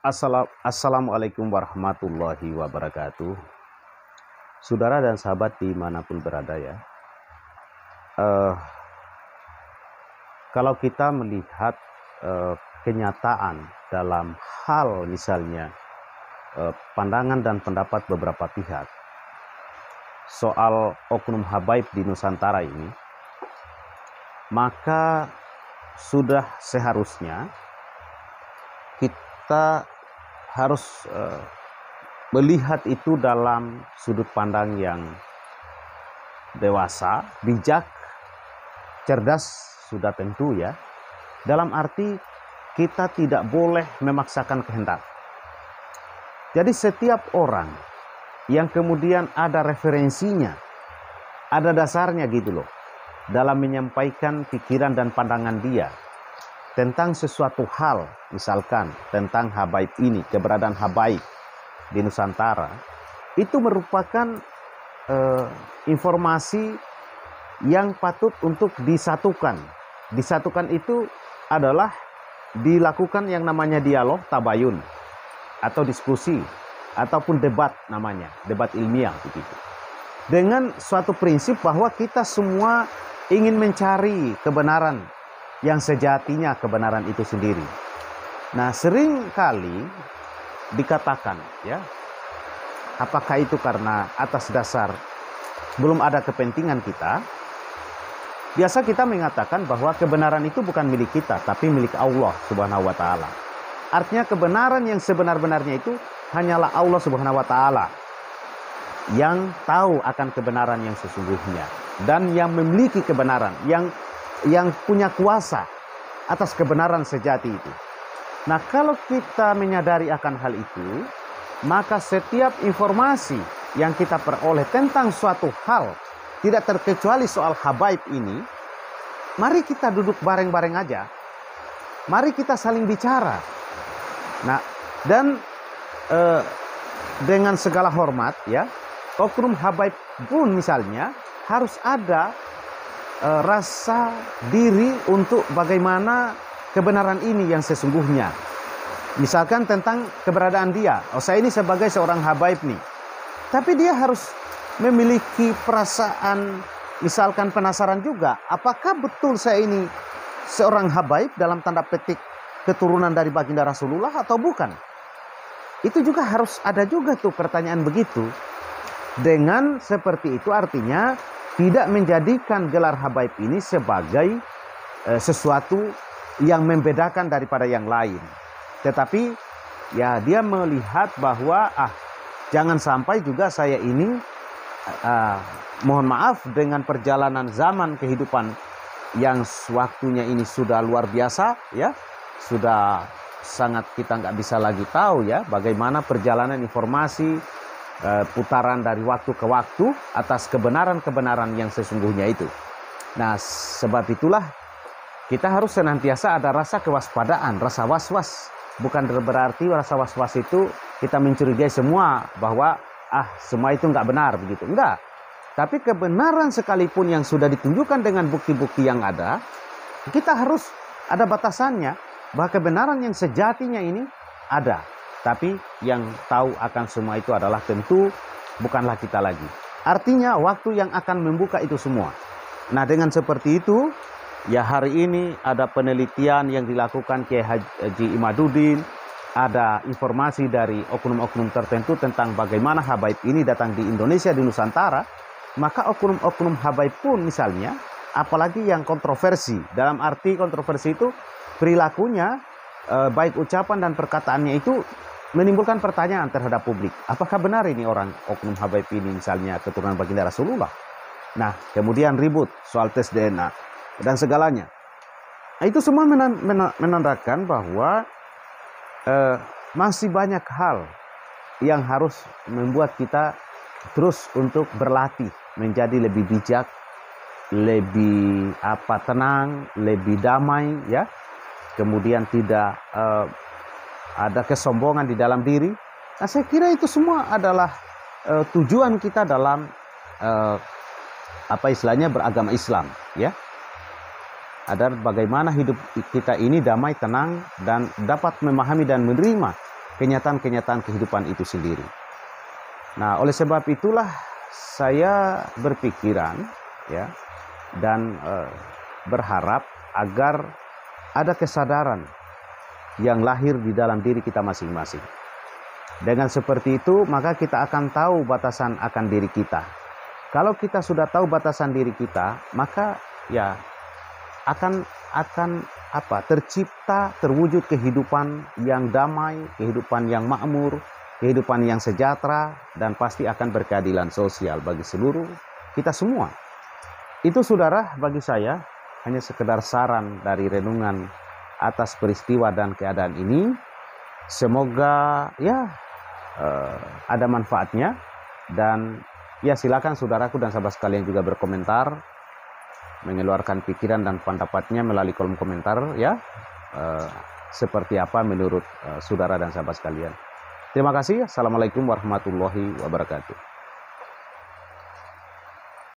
Assalamualaikum warahmatullahi wabarakatuh. Saudara dan sahabat dimanapun berada ya. Kalau kita melihat kenyataan dalam hal misalnya pandangan dan pendapat beberapa pihak soal oknum habaib di Nusantara ini, maka sudah seharusnya kita harus melihat itu dalam sudut pandang yang dewasa, bijak, cerdas sudah tentu ya. Dalam arti kita tidak boleh memaksakan kehendak. Jadi setiap orang yang kemudian ada referensinya, ada dasarnya gitu loh, dalam menyampaikan pikiran dan pandangan dia tentang sesuatu hal, misalkan tentang habaib ini, keberadaan habaib di Nusantara, itu merupakan informasi yang patut untuk disatukan. Disatukan itu adalah dilakukan yang namanya dialog tabayun atau diskusi ataupun debat namanya, debat ilmiah begitu. Dengan suatu prinsip bahwa kita semua ingin mencari kebenaran yang sejatinya kebenaran itu sendiri. Nah, sering kali dikatakan ya, apakah itu karena atas dasar belum ada kepentingan kita? Biasa kita mengatakan bahwa kebenaran itu bukan milik kita, tapi milik Allah Subhanahu wa taala. Artinya kebenaran yang sebenar-benarnya itu hanyalah Allah Subhanahu wa taala yang tahu akan kebenaran yang sesungguhnya dan yang memiliki kebenaran, yang punya kuasa atas kebenaran sejati itu. Nah, kalau kita menyadari akan hal itu, maka setiap informasi yang kita peroleh tentang suatu hal, tidak terkecuali soal habaib ini, mari kita duduk bareng-bareng aja. Mari kita saling bicara. Nah, dan dengan segala hormat ya, oknum habaib pun misalnya harus ada rasa diri untuk bagaimana kebenaran ini yang sesungguhnya. Misalkan tentang keberadaan dia. Oh, saya ini sebagai seorang habaib nih. Tapi dia harus memiliki perasaan, misalkan penasaran juga. Apakah betul saya ini seorang habaib dalam tanda petik keturunan dari baginda Rasulullah atau bukan? Itu juga harus ada juga tuh pertanyaan begitu. Dengan seperti itu artinya tidak menjadikan gelar habaib ini sebagai sesuatu yang membedakan daripada yang lain. Tetapi ya dia melihat bahwa jangan sampai juga saya ini mohon maaf dengan perjalanan zaman kehidupan yang waktunya ini sudah luar biasa ya, sudah sangat kita nggak bisa lagi tahu ya bagaimana perjalanan informasi putaran dari waktu ke waktu atas kebenaran-kebenaran yang sesungguhnya itu. Nah, sebab itulah kita harus senantiasa ada rasa kewaspadaan, rasa was-was. Bukan berarti rasa was-was itu kita mencurigai semua bahwa semua itu nggak benar begitu. Enggak. Tapi kebenaran sekalipun yang sudah ditunjukkan dengan bukti-bukti yang ada, kita harus ada batasannya bahwa kebenaran yang sejatinya ini ada. Tapi yang tahu akan semua itu adalah tentu bukanlah kita lagi. Artinya waktu yang akan membuka itu semua. Nah, dengan seperti itu, ya hari ini ada penelitian yang dilakukan Kiai Haji Imaduddin, ada informasi dari oknum-oknum tertentu tentang bagaimana habaib ini datang di Indonesia, di Nusantara. Maka oknum-oknum habaib pun misalnya, apalagi yang kontroversi. Dalam arti kontroversi itu perilakunya, baik ucapan dan perkataannya itu menimbulkan pertanyaan terhadap publik. Apakah benar ini orang oknum habaib ini misalnya keturunan baginda Rasulullah? Nah, kemudian ribut soal tes DNA dan segalanya. Nah, itu semua menandakan bahwa masih banyak hal yang harus membuat kita terus untuk berlatih menjadi lebih bijak, lebih tenang, lebih damai ya. Kemudian tidak ada kesombongan di dalam diri. Nah, saya kira itu semua adalah tujuan kita dalam beragama Islam ya. Agar bagaimana hidup kita ini damai, tenang, dan dapat memahami dan menerima kenyataan-kenyataan kehidupan itu sendiri. Nah, oleh sebab itulah saya berpikiran ya dan berharap agar ada kesadaran yang lahir di dalam diri kita masing-masing. Dengan seperti itu, maka kita akan tahu batasan akan diri kita. Kalau kita sudah tahu batasan diri kita, maka ya akan tercipta, terwujud kehidupan yang damai, kehidupan yang makmur, kehidupan yang sejahtera, dan pasti akan berkeadilan sosial bagi seluruh kita semua. Itu saudara, bagi saya hanya sekedar saran dari renungan atas peristiwa dan keadaan ini. Semoga ya ada manfaatnya, dan ya silakan saudaraku dan sahabat sekalian juga berkomentar, mengeluarkan pikiran dan pendapatnya melalui kolom komentar ya, seperti apa menurut saudara dan sahabat sekalian. Terima kasih. Assalamualaikum warahmatullahi wabarakatuh.